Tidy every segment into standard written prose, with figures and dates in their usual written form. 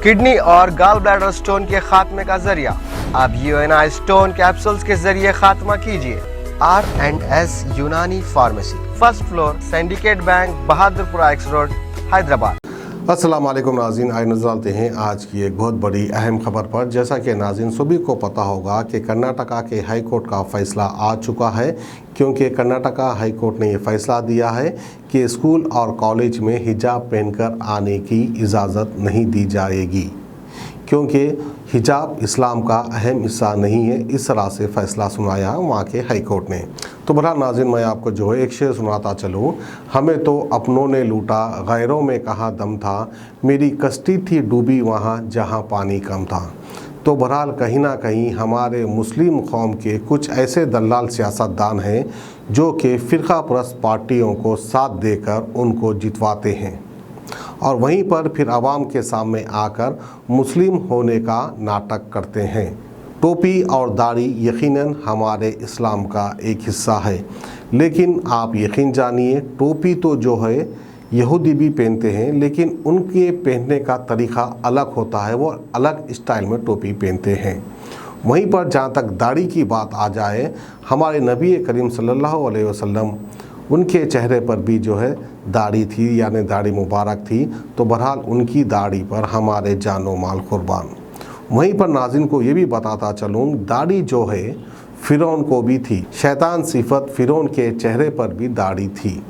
Kidney और gall bladder stone के खात्मे का जरिया। अब यूएनआई स्टोन कैप्सूल्स के जरिए खात्मा कीजिए। R&S यूनानी pharmacy, first floor, syndicate bank, Bahadurpura x road, Hyderabad. अस्सलाम वालेकुम नाज़रीन, आइए नज़र डालते हैं आज की एक बहुत बड़ी अहम खबर पर। जैसा कि नाज़रीन सभी को पता होगा कि कर्नाटका के हाई कोर्ट का फ़ैसला आ चुका है, क्योंकि कर्नाटका हाई कोर्ट ने ये फ़ैसला दिया है कि स्कूल और कॉलेज में हिजाब पहनकर आने की इजाज़त नहीं दी जाएगी, क्योंकि हिजाब इस्लाम का अहम हिस्सा नहीं है। इस तरह से फ़ैसला सुनाया वहाँ के हाई कोर्ट ने। तो बहरहाल नाज़रीन, मैं आपको जो है एक शेर सुनाता चलूँ। हमें तो अपनों ने लूटा, गैरों में कहाँ दम था, मेरी कश्ती थी डूबी वहाँ जहाँ पानी कम था। तो बहरहाल कहीं ना कहीं हमारे मुस्लिम कौम के कुछ ऐसे दलाल सियासतदान हैं जो कि फ़िरका परस्त पार्टियों को साथ देकर उनको जितवाते हैं और वहीं पर फिर आवाम के सामने आकर मुस्लिम होने का नाटक करते हैं। टोपी और दाढ़ी यकीनन हमारे इस्लाम का एक हिस्सा है, लेकिन आप यकीन जानिए टोपी तो जो है यहूदी भी पहनते हैं, लेकिन उनके पहनने का तरीक़ा अलग होता है, वो अलग स्टाइल में टोपी पहनते हैं। वहीं पर जहाँ तक दाढ़ी की बात आ जाए, हमारे नबी करीम सल्लल्लाहु अलैहि वसल्लम उनके चेहरे पर भी जो है दाढ़ी थी, यानी दाढ़ी मुबारक थी। तो बहरहाल उनकी दाढ़ी पर हमारे जानो माल कुर्बान। वहीं पर नाज़रीन को ये भी बताता चलूँ, दाढ़ी जो है फ़िरौन को भी थी, शैतान सिफत फ़िरौन के चेहरे पर भी दाढ़ी थी।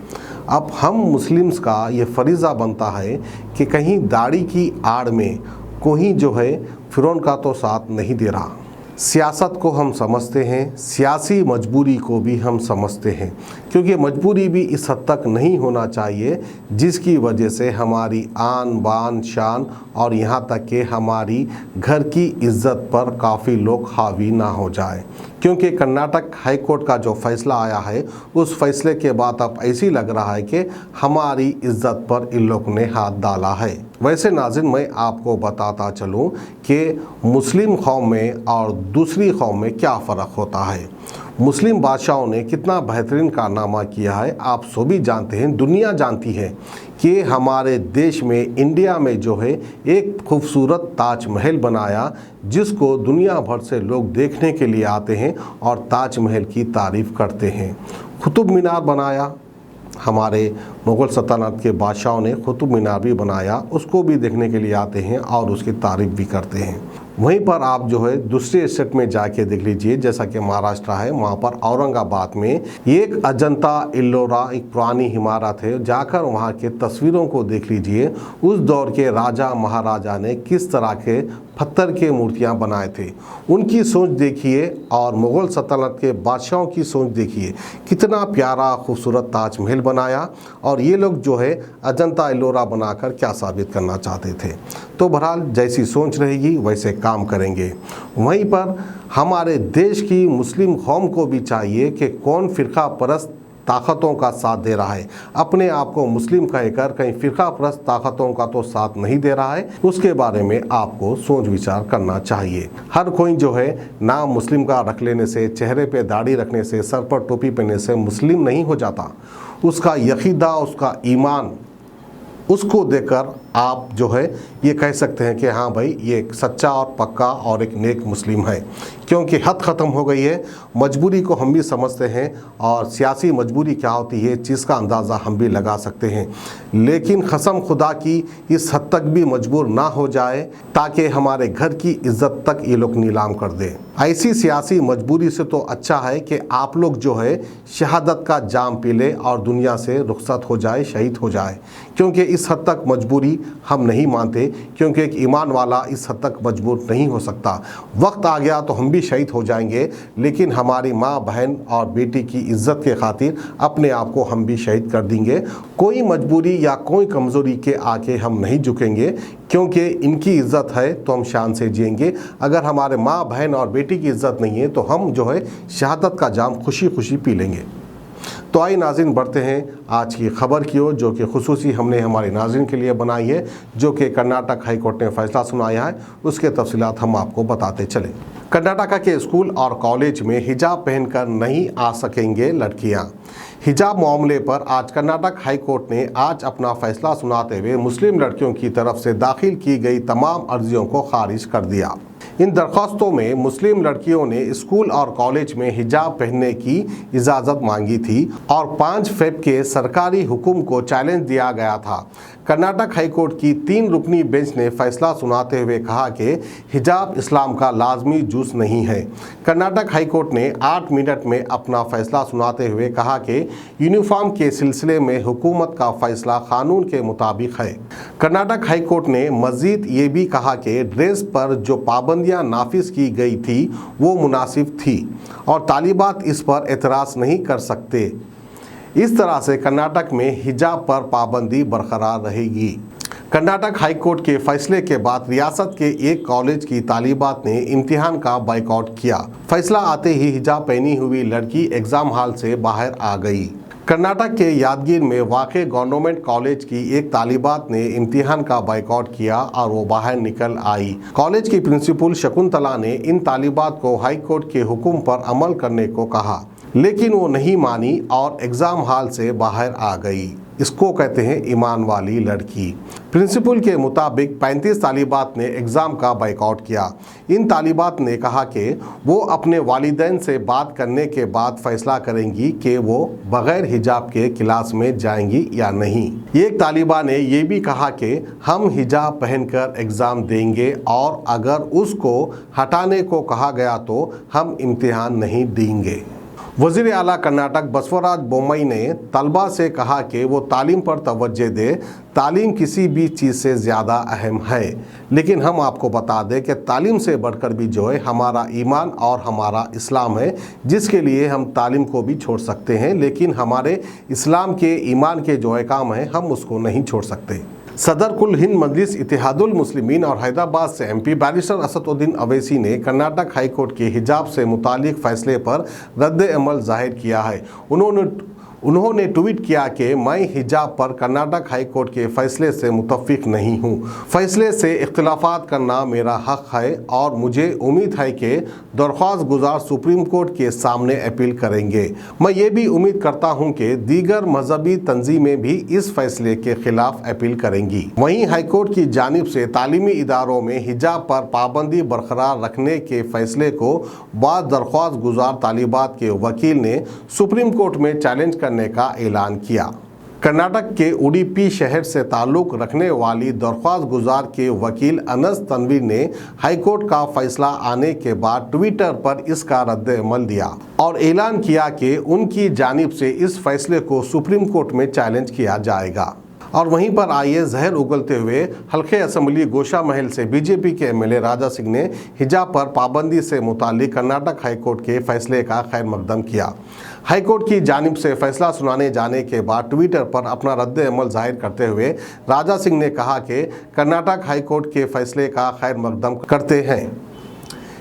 अब हम मुस्लिम्स का ये फरीज़ा बनता है कि कहीं दाढ़ी की आड़ में कोई जो है फ़िरौन का तो साथ नहीं दे रहा। सियासत को हम समझते हैं, सियासी मजबूरी को भी हम समझते हैं, क्योंकि मजबूरी भी इस हद तक नहीं होना चाहिए जिसकी वजह से हमारी आन बान शान और यहाँ तक कि हमारी घर की इज़्ज़त पर काफ़ी लोग हावी ना हो जाए। क्योंकि कर्नाटक हाई कोर्ट का जो फ़ैसला आया है, उस फैसले के बाद अब ऐसी लग रहा है कि हमारी इज़्ज़त पर इन लोगों ने हाथ डाला है। वैसे नाज़रीन, मैं आपको बताता चलूँ कि मुस्लिम कौम में और दूसरी कौम में क्या फ़र्क होता है। मुस्लिम बादशाहों ने कितना बेहतरीन कारनामा किया है आप सभी जानते हैं, दुनिया जानती है कि हमारे देश में, इंडिया में जो है एक खूबसूरत ताजमहल बनाया, जिसको दुनिया भर से लोग देखने के लिए आते हैं और ताजमहल की तारीफ़ करते हैं। कुतुब मीनार बनाया, हमारे मुग़ल सल्तनत के बादशाहों ने कुतुब मीनार भी बनाया, उसको भी देखने के लिए आते हैं और उसकी तारीफ़ भी करते हैं। वहीं पर आप जो है दूसरे स्टेट में जाके देख लीजिए, जैसा कि महाराष्ट्र है, वहाँ पर औरंगाबाद में एक अजंता इल्लोरा एक पुरानी इमारत है, जाकर वहाँ के तस्वीरों को देख लीजिए। उस दौर के राजा महाराजा ने किस तरह के पत्थर के मूर्तियाँ बनाए थे, उनकी सोच देखिए, और मुग़ल सल्तनत के बादशाहों की सोच देखिए, कितना प्यारा खूबसूरत ताजमहल बनाया। और ये लोग जो है अजंता इल्लोरा बनाकर क्या साबित करना चाहते थे। तो बहरहाल जैसी सोच रहेगी वैसे काम करेंगे। वहीं पर हमारे देश की मुस्लिम कौम को भी चाहिए कि कौन फ़िरका परस्त ताकतों का साथ दे रहा है। अपने आप को मुस्लिम कहकर कहीं फ़िरका परस्त ताकतों का तो साथ नहीं दे रहा है, उसके बारे में आपको सोच विचार करना चाहिए। हर कोई जो है नाम मुस्लिम का रख लेने से, चेहरे पे दाढ़ी रखने से, सर पर टोपी पहनने से मुस्लिम नहीं हो जाता। उसका यकीदा, उसका ईमान, उसको देखकर आप जो है ये कह सकते हैं कि हाँ भाई ये एक सच्चा और पक्का और एक नेक मुस्लिम है, क्योंकि हद ख़त्म हो गई है। मजबूरी को हम भी समझते हैं और सियासी मजबूरी क्या होती है चीज़ का अंदाज़ा हम भी लगा सकते हैं, लेकिन कसम खुदा की इस हद तक भी मजबूर ना हो जाए ताकि हमारे घर की इज़्ज़त तक ये लोग नीलाम कर दें। ऐसी सियासी मजबूरी से तो अच्छा है कि आप लोग जो है शहादत का जाम पी ले और दुनिया से रुखसत हो जाए, शहीद हो जाए, क्योंकि इस हद तक मजबूरी हम नहीं मानते, क्योंकि एक ईमान वाला इस हद तक मजबूर नहीं हो सकता। वक्त आ गया तो हम भी शहीद हो जाएंगे, लेकिन हमारी माँ, बहन और बेटी की इज़्ज़त के खातिर अपने आप को हम भी शहीद कर देंगे। कोई मजबूरी या कोई कमज़ोरी के आके हम नहीं झुकेंगे, क्योंकि इनकी इज़्ज़त है तो हम शान से जिएंगे। अगर हमारे माँ, बहन और बेटी की इज़्ज़त नहीं है तो हम जो है शहादत का जाम खुशी खुशी पी लेंगे। तो आइए नाज़रीन बढ़ते हैं आज की खबर की ओर, जो कि खुसूसी हमने हमारे नाज़रीन के लिए बनाई है, जो कि कर्नाटक हाई कोर्ट ने फैसला सुनाया है। उसके तफसीलात हम आपको बताते चले। कर्नाटका के स्कूल और कॉलेज में हिजाब पहनकर नहीं आ सकेंगे लड़कियां। हिजाब मामले पर आज कर्नाटक हाई कोर्ट ने आज अपना फैसला सुनाते हुए मुस्लिम लड़कियों की तरफ से दाखिल की गई तमाम अर्जियों को खारिज कर दिया। इन दरख्वास्तों में मुस्लिम लड़कियों ने स्कूल और कॉलेज में हिजाब पहनने की इजाज़त मांगी थी और 5 फ़रवरी के सरकारी हुक्म को चैलेंज दिया गया था। कर्नाटक हाई कोर्ट की 3 रुकनी बेंच ने फैसला सुनाते हुए कहा कि हिजाब इस्लाम का लाजमी जुज़ नहीं है। कर्नाटक हाई कोर्ट ने 8 मिनट में अपना फैसला सुनाते हुए कहा कि यूनिफॉर्म के सिलसिले में हुकूमत का फैसला कानून के मुताबिक है। कर्नाटक हाई कोर्ट ने मज़ीद ये भी कहा कि ड्रेस पर जो पाबंदियाँ नाफिज की गई थी वो मुनासिब थी और तालिबात इस पर एतराज़ नहीं कर सकते। इस तरह से कर्नाटक में हिजाब पर पाबंदी बरकरार रहेगी। कर्नाटक हाई कोर्ट के फैसले के बाद रियासत के एक कॉलेज की तालिबात ने इम्तिहान का बाइकआउट किया। फैसला आते ही हिजाब पहनी हुई लड़की एग्ज़ाम हॉल से बाहर आ गई। कर्नाटक के यादगीर में वाक़े गवर्नमेंट कॉलेज की एक तालिबात ने इम्तिहान का बाइकआउट किया और वो बाहर निकल आई। कॉलेज की प्रिंसिपल शकुंतला ने इन तालिबात को हाई कोर्ट के हुक्म पर अमल करने को कहा, लेकिन वो नहीं मानी और एग्ज़ाम हॉल से बाहर आ गई। इसको कहते हैं ईमान वाली लड़की। प्रिंसिपल के मुताबिक 35 तालिबात ने एग्ज़ाम का बाइकआउट किया। इन तालिबात ने कहा कि वो अपने वालिदैन से बात करने के बाद फैसला करेंगी कि वो बग़ैर हिजाब के क्लास में जाएंगी या नहीं। एक तालिबा ने ये भी कहा कि हम हिजाब पहनकर एग्ज़ाम देंगे और अगर उसको हटाने को कहा गया तो हम इम्तिहान नहीं देंगे। वज़ीर आला कर्नाटक बसवराज बोम्मई ने तलबा से कहा कि वो तालीम पर तवज्जो दे। तालीम किसी भी चीज़ से ज़्यादा अहम है, लेकिन हम आपको बता दें कि तालीम से बढ़कर भी जो है हमारा ईमान और हमारा इस्लाम है, जिसके लिए हम तालीम को भी छोड़ सकते हैं, लेकिन हमारे इस्लाम के ईमान के जो है काम है हम उसको नहीं छोड़ सकते। सदर कुल हिंद मजलिस इत्तेहादुल मुस्लिमीन और हैदराबाद से MP बैरिस्टर असदुद्दीन अवैसी ने कर्नाटक हाई कोर्ट के हिजाब से मुतालिक फ़ैसले पर रद्द अमल जाहिर किया है। उन्होंने ट्वीट किया कि मैं हिजाब पर कर्नाटक हाई कोर्ट के फैसले से मुतफ़िक नहीं हूँ। फैसले से इख्तिलाफ़ात करना मेरा हक़ है और मुझे उम्मीद है कि दरख्वास्त गुजार सुप्रीम कोर्ट के सामने अपील करेंगे। मैं ये भी उम्मीद करता हूँ कि दीगर मजहबी तंजीमें भी इस फैसले के ख़िलाफ़ अपील करेंगी। वहीं हाई कोर्ट की जानिब से तालीमी इदारों में हिजाब पर पाबंदी बरकरार रखने के फैसले को बाद दरख्वास्त गुजार तालिबात के वकील ने सुप्रीम कोर्ट में चैलेंज करने का ऐलान किया। कर्नाटक के उडुपी शहर से ताल्लुक रखने वाली दरख्वास्त गुजार के वकील अनस तनवीर ने हाईकोर्ट का फैसला आने के बाद ट्विटर पर इसका रद्द अमल दिया और ऐलान किया कि उनकी जानिब से इस फैसले को सुप्रीम कोर्ट में चैलेंज किया जाएगा। और वहीं पर आइए जहर उगलते हुए हल्के असम्बली गोशा महल से बीजेपी के MLA राजा सिंह ने हिजाब पर पाबंदी से मुतालिक कर्नाटक हाईकोर्ट के फैसले का खैर मकदम किया। हाईकोर्ट की जानिब से फैसला सुनाने जाने के बाद ट्विटर पर अपना रद्द अमल जाहिर करते हुए राजा सिंह ने कहा कि कर्नाटक हाईकोर्ट के फैसले का खैर मकदम करते हैं।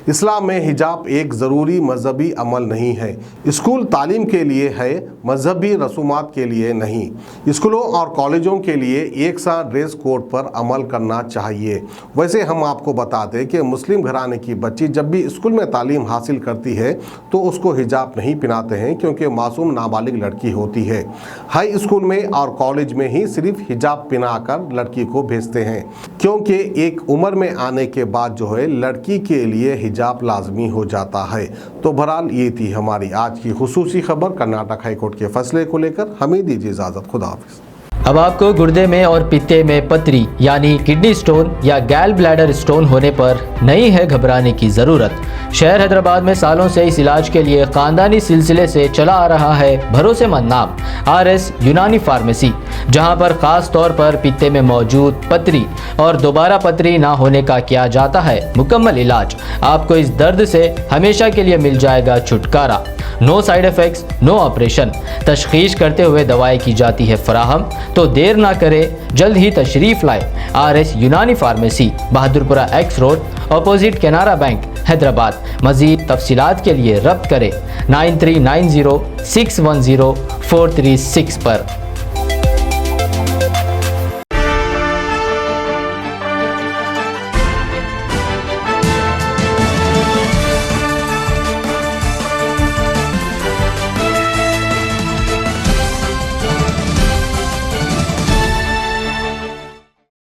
इस्लाम में हिजाब एक ज़रूरी मजहबी अमल नहीं है। स्कूल तालीम के लिए है, मजहबी रसूमात के लिए नहीं। स्कूलों और कॉलेजों के लिए एक सा ड्रेस कोड पर अमल करना चाहिए। वैसे हम आपको बता दें कि मुस्लिम घराने की बच्ची जब भी स्कूल में तालीम हासिल करती है तो उसको हिजाब नहीं पहनाते हैं, क्योंकि मासूम नाबालिग लड़की होती है। हाई स्कूल में और कॉलेज में ही सिर्फ हिजाब पहनाकर लड़की को भेजते हैं, क्योंकि एक उम्र में आने के बाद जो है लड़की के लिए हिजाब लाजमी हो जाता है। तो बहरहाल ये थी हमारी आज की खुसूसी खबर कर्नाटक हाईकोर्ट के फैसले को लेकर। हमें दीजिए इजाज़त, खुदा हाफिज़। अब आपको गुर्दे में और पित्ते में पथरी यानी किडनी स्टोन या गैल ब्लैडर स्टोन होने पर नहीं है घबराने की ज़रूरत। शहर हैदराबाद में सालों से इस इलाज के लिए ख़ानदानी सिलसिले से चला आ रहा है भरोसेमंद नाम RS यूनानी फार्मेसी, जहां पर ख़ास तौर पर पित्ते में मौजूद पथरी और दोबारा पथरी ना होने का किया जाता है मुकम्मल इलाज। आपको इस दर्द से हमेशा के लिए मिल जाएगा छुटकारा। No side effects, no operation. तशखीस करते हुए दवाई की जाती है फराहम। तो देर ना करें, जल्द ही तशरीफ़ लाए RS यूनानी pharmacy, Bahadurpura X road, opposite Canara bank, Hyderabad. मज़ीद तफसीलात के लिए रब्त करें 9390610436 पर।